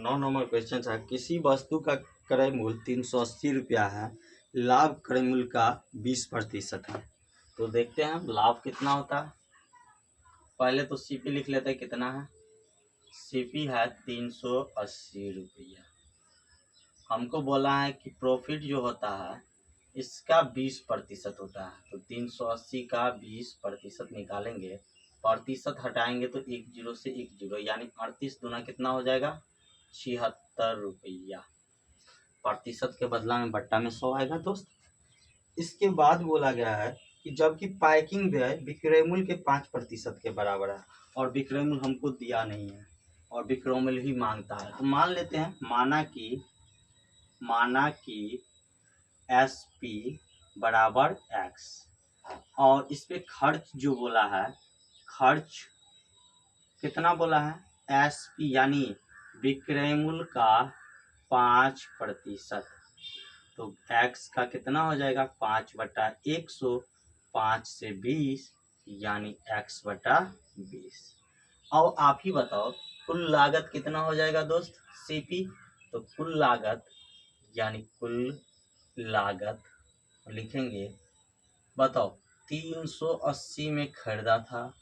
9 number question है, किसी वस्तु का क्रय मूल्य 380 रुपया है, लाभ क्रय मूल्य का 20% है। तो देखते हैं लाभ कितना होता है। पहले तो सीपी लिख लेते हैं, कितना है। सीपी है 380 रुपया। हमको बोला है कि प्रॉफिट जो होता है इसका 20% होता है, तो 380 का 20% निकालेंगे, प्रतिशत हटाएंगे तो 1 जीरो से 1 जीरो, यानी 38 दूना कितना हो जाएगा, 76 रुपया। प्रतिशत के बदला में बट्टा में 100 आएगा दोस्त। इसके बाद बोला गया है कि जबकि पैकिंग व्यय विक्रय मूल्य के 5% के बराबर है, और विक्रय मूल्य हमको दिया नहीं है और विक्रय मूल्य ही मांगता है। तो मान लेते हैं, माना कि SP बराबर X, और इस पे खर्च जो बोला है, खर्च कितना बोला है, SP यानी विक्रय मूल्य का 5%। तो X का कितना हो जाएगा, 5/100, 5 से 20, यानी X/20। अब आप ही बताओ कुल लागत कितना हो जाएगा दोस्त, CP। तो कुल लागत यानी कुल लागत लिखेंगे, बताओ 380 में खरीदा था,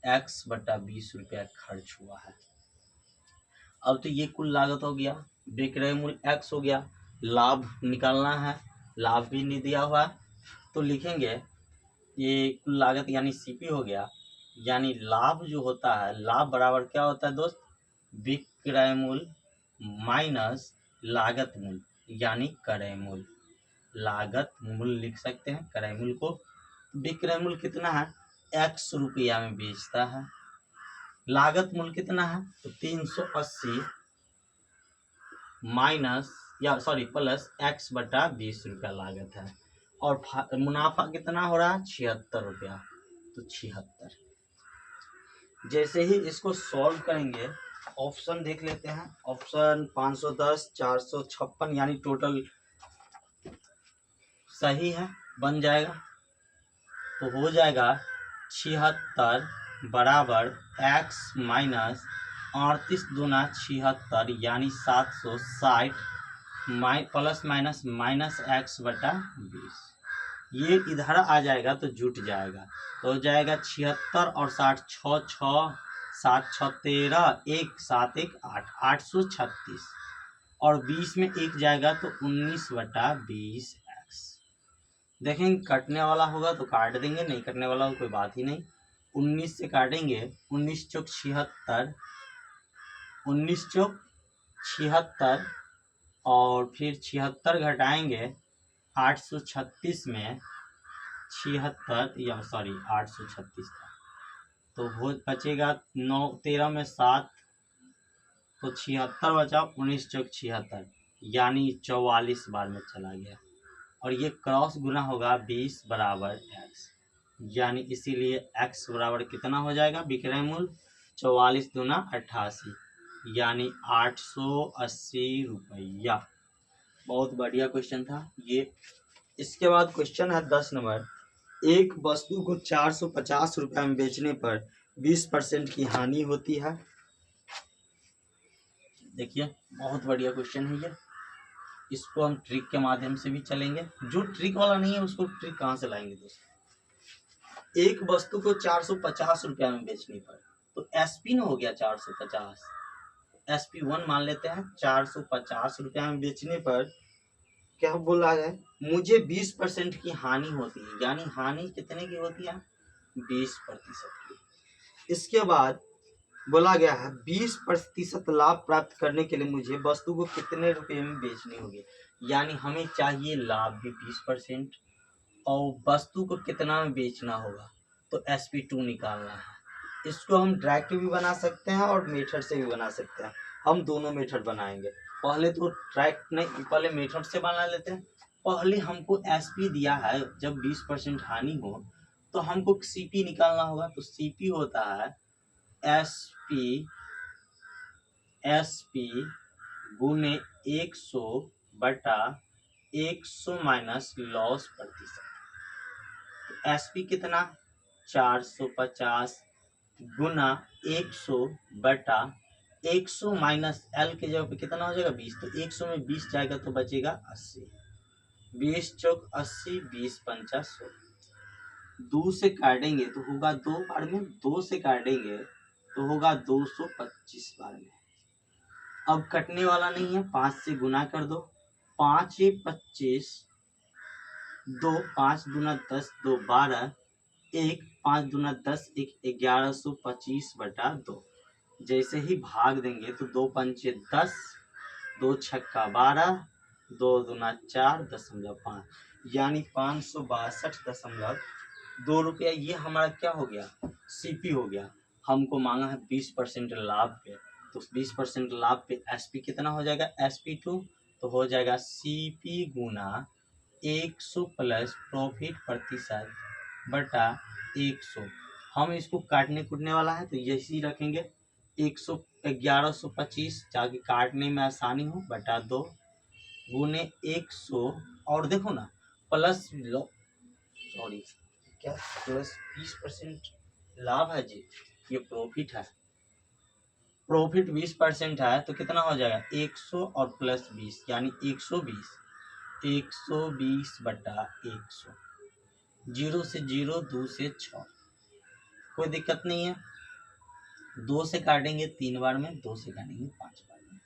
X/20 रुपया खर्च हुआ है। अब तो ये कुल लागत हो गया, विक्रय मूल्य X हो गया, लाभ निकालना है, लाभ भी नहीं दिया हुआ है, तो लिखेंगे ये कुल लागत यानी CP हो गया, यानी लाभ जो होता है, लाभ बराबर क्या होता है दोस्त, विक्रय मूल्य माइनस लागत मूल्य, यानी क्रय मूल्य। लागत मूल्य लिख सकते हैं, क्रय मूल्य को। विक्रय मूल्य कितना है, X रुपया में बेचता है, लागत मूल्य कितना है, तो 380 माइनस प्लस X/20 रुपया लागत है, और मुनाफा कितना हो रहा है, 76 रुपया, तो 76। जैसे ही इसको सॉल्व करेंगे, ऑप्शन देख लेते हैं, ऑप्शन 510, 456, यानी टोटल सही है, बन जाएगा। तो हो जाएगा 76 बराबर X माइनस 38 दूना 76, यानी 760 प्लस माइनस X/20। ये इधर आ जाएगा तो जुट जाएगा, तो हो जाएगा 76 और 60, 6 7 6 13, 1 7 1 8, 836, और 20 में 1 जाएगा तो 19/20 X। देखेंगे कटने वाला होगा तो काट देंगे, नहीं कटने वाला हो कोई बात ही नहीं। 19 से काटेंगे, 19 चौक 76, 19 चौक 76, और फिर 76 घटाएंगे 836 में 836 था, तो वो बचेगा 9, 13 में 7, तो 76 बचा, 19 चौक 76, यानी 44 बार में चला गया, और ये क्रॉस गुना होगा 20 बराबर X, यानी इसीलिए X बराबर कितना हो जाएगा, विक्रय मूल्य 44 दूना 88, यानी 880 रुपया। बहुत बढ़िया क्वेश्चन था ये। इसके बाद क्वेश्चन है 10 नंबर, एक वस्तु को 450 रुपया में बेचने पर 20% की हानि होती है। देखिए बहुत बढ़िया क्वेश्चन है ये, इसको हम ट्रिक के माध्यम से भी चलेंगे। जो ट्रिक वाला नहीं है उसको ट्रिक कहाँ से लाएंगे दोस्तों। एक वस्तु को 450 रुपया में बेचने पर, तो SP न हो गया 450, SP1 मान लेते हैं। 450 रुपया में बेचने पर क्या बोला है, मुझे 20% की हानि होती है, यानी हानि कितने की होती है, 20% की। इसके बाद बोला गया है 20% लाभ प्राप्त करने के लिए मुझे वस्तु को कितने रुपए में बेचनी होगी, यानी हमें चाहिए लाभ भी 20% और वस्तु को कितना में बेचना होगा, तो SP2 निकालना है। इसको हम डायरेक्ट भी बना सकते हैं और मेथड से भी बना सकते हैं, हम दोनों मेथड बनाएंगे। पहले तो डायरेक्ट नहीं, पहले मेथड से बना लेते हैं। पहले हमको SP दिया है, जब 20% हानि हो तो हमको CP निकालना होगा, तो CP होता है SP गुने 100/100 माइनस लॉस प्रतिशत। SP कितना, 450 गुना 100/100, 100 माइनस एल के जगह पे कितना हो जाएगा 20, तो 100 में 20 जाएगा तो बचेगा 80। 20 चौक 80, 20 पंचा 100। 2 से काटेंगे तो होगा 2 बार में, 2 से काटेंगे तो होगा 225 बार में। अब कटने वाला नहीं है, 5 से गुना कर दो। 5 25, 2 5 दूना 10, 2 12, 1 5 दूना 10, 1 1125 बटा 2। जैसे ही भाग देंगे तो 2 पंचे 10, 2 छक्का 12, 2 दूना 4.5, यानी 562.2 रुपया। ये हमारा क्या हो गया, सीपी हो गया। हमको मांगा है 20% लाभ पे, तो 20% लाभ पे एसपी कितना हो जाएगा, SP2 तो हो जाएगा सीपी गुना 100 प्लस प्रॉफिट प्रतिशत बटा 100। हम इसको काटने कूटने वाला है तो यही रखेंगे 100 1125, ताकि काटने में आसानी हो, बटा 2 गुने 100। और देखो ना प्लस सॉरी क्या प्लस 20% लाभ है जी, ये प्रॉफिट है। प्रॉफिट 20% है तो कितना हो जाएगा 100 और प्लस 20 यानी 120। 120 बटा 100, 0 से 0, 2 से 6, कोई दिक्कत नहीं है। 2 से काटेंगे 3 बार में, 2 से काटेंगे 5 बार में।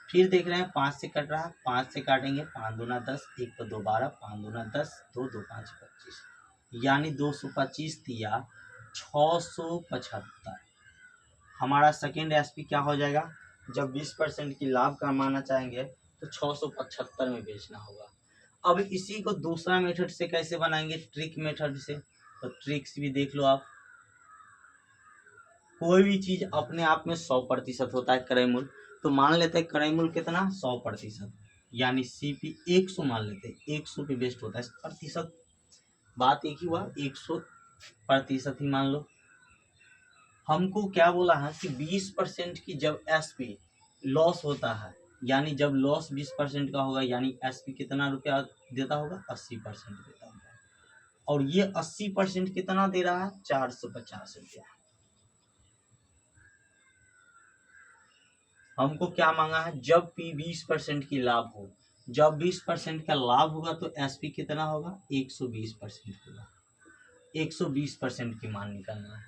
फिर देख रहे हैं 5 से कट रहा है, 5 से काटेंगे 5 दूना 10, 1 पर 2 12, 5 दूना 10, 2 2 5 25, यानी 225 दिया 675। हमारा सेकेंड एसपी क्या हो जाएगा, जब 20% की लाभ कमाना चाहेंगे तो 675 में बेचना होगा। अब इसी को दूसरा मेथड से कैसे बनाएंगे, ट्रिक मेथड से। तो ट्रिक्स भी देख लो आप। कोई भी चीज अपने आप में 100% होता है क्रय मूल्य, तो मान लेते हैं क्रय मूल्य कितना 100%, यानी सीपी 100 मान लेते हैं, 100 पे बेस्ड होता है प्रतिशत, बात एक ही हुआ 100% ही मान लो। हमको क्या बोला है कि 20% की जब एसपी लॉस होता है, यानी जब लॉस 20% का होगा, यानी एसपी कितना रुपया देता होगा 80% देता होगा। और ये 80% कितना दे रहा है 450 रुपया। हमको क्या मांगा है, जब भी 20% की लाभ हो, जब 20% का लाभ होगा तो एसपी कितना होगा 120% होगा। 120% की मान निकालना है,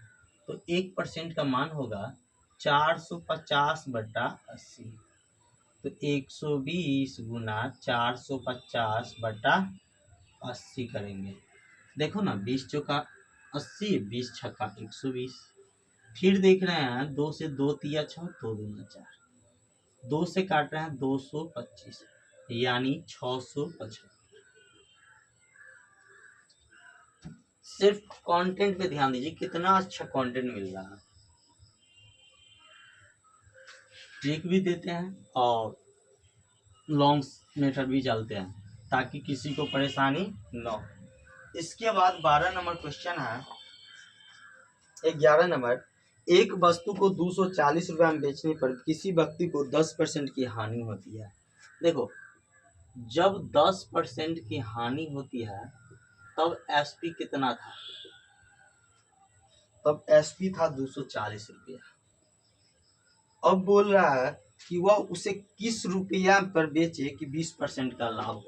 तो 1% का मान होगा 450 बटा 80, तो 120 गुना 450 बटा 80 करेंगे। देखो ना 20 चौका 80, 20 छक्का 120। फिर देख रहे हैं 2 से 2 तिया 6, 2 दूना 4, 2 से काट रहे हैं 225, यानी 675। सिर्फ कंटेंट पे ध्यान दीजिए, कितना अच्छा कंटेंट मिल रहा है। ट्रिक भी देते हैं और लॉन्ग मेथड भी चलते हैं, ताकि किसी को परेशानी न हो। इसके बाद 12 नंबर क्वेश्चन है, 11 नंबर, एक वस्तु को 240 रुपये में बेचने पर किसी व्यक्ति को 10% की हानि होती है। देखो जब 10% की हानि होती है तब एसपी कितना था, तब एसपी था 240 रुपया। अब बोल रहा है कि वह उसे किस रुपया पर बेचे कि 20% का लाभ हो,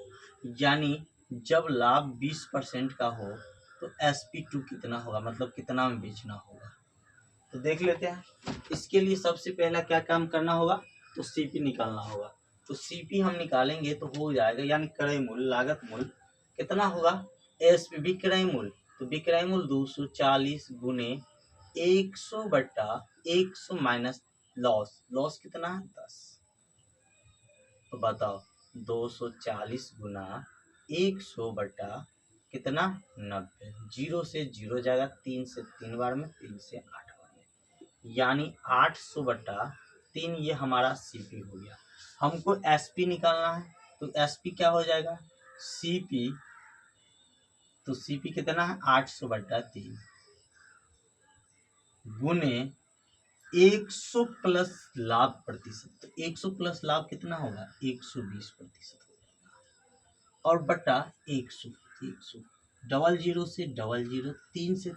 यानी जब लाभ 20% का हो तो SP2 कितना होगा, मतलब कितना में बेचना होगा। तो देख लेते हैं। इसके लिए सबसे पहला क्या काम करना होगा, तो सीपी निकालना होगा। तो सीपी हम निकालेंगे तो हो जाएगा, यानी क्रय मूल्य लागत मूल्य कितना होगा, एसपी विक्रय मूल्य, तो विक्रय मूल्य 240 गुने 100 बटा 100 माइनस लॉस, लॉस कितना है 10। तो बताओ 240 गुना 100 बटा कितना 90, 0 से 0 जाएगा, 3 से 3 बार में, 3 से 8 बार में, यानी 800 बटा 3, ये हमारा सीपी हो गया। हमको एसपी निकालना है, तो एसपी क्या हो जाएगा सीपी, तो सीपी कितना है 800 बटा 3 गुने 100 प्लस लाभ प्रतिशत, तो 100 प्लस लाभ कितना होगा 120% हो जाएगा, और बटा 100, 100 00 से 00, 3 से